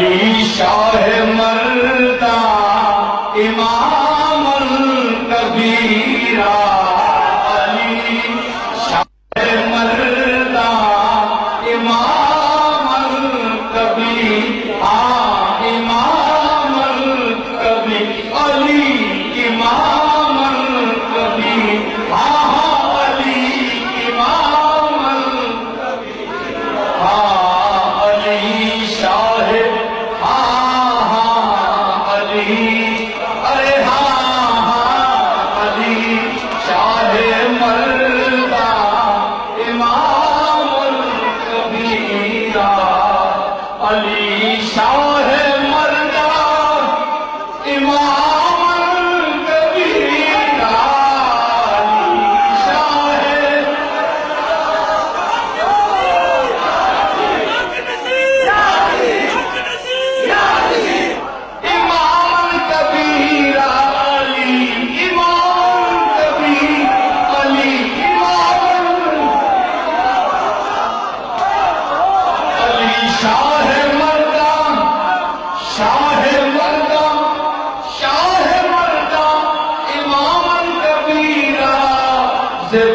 علی شاہ مردہ امام الکبیرہ علی شاہ مردہ امام الکبیرہ امام الکبیرہ علی امام الکبیرہ علی امام الکبیرہ علی شاہ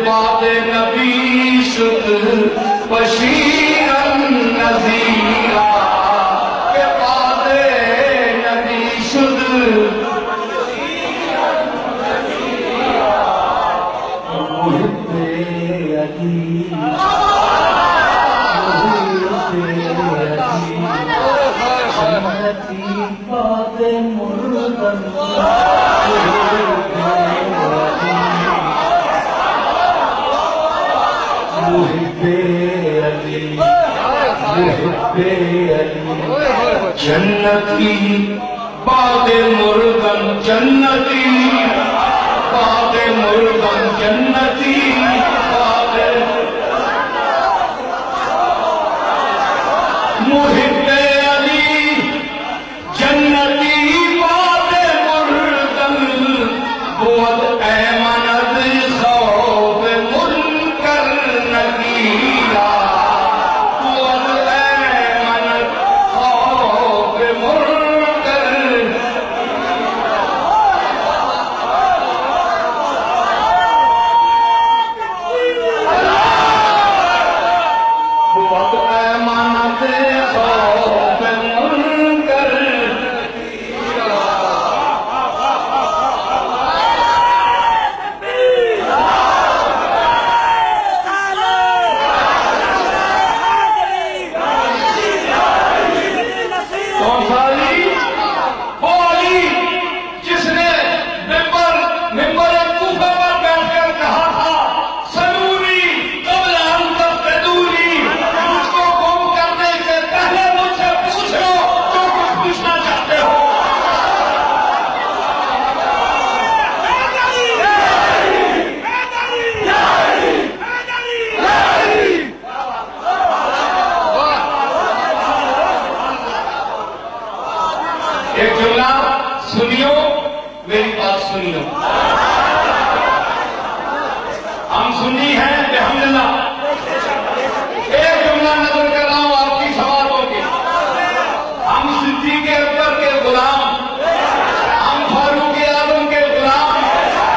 بات نبی شد بشیرن نذیرا کہ بات نبی شد محب علی جنتی بات مردن محب علی محب علی جنتی باد مردن جنتی باد مردن جنتی باد محب علی جنتی باد مردن بود ایمند خوف منکر نگیرا بود ایمند خوف منکر بود ایمند خوف منکر ایک جملہ سنیو میری بات سنیو ہم سنی ہیں الحمدللہ ایک جملہ نظر کر رہا ہوں آپ کی سوالوں کے ہم صدیق اکبر کے غلام ہم فاروق اعظم کے غلام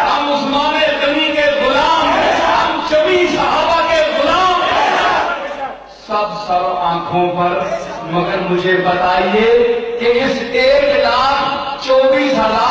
ہم عثمان غنی کے غلام ہم چوبی صحابہ کے غلام سب آنکھوں پر مگر مجھے بتائیے کہ اس 1,24,000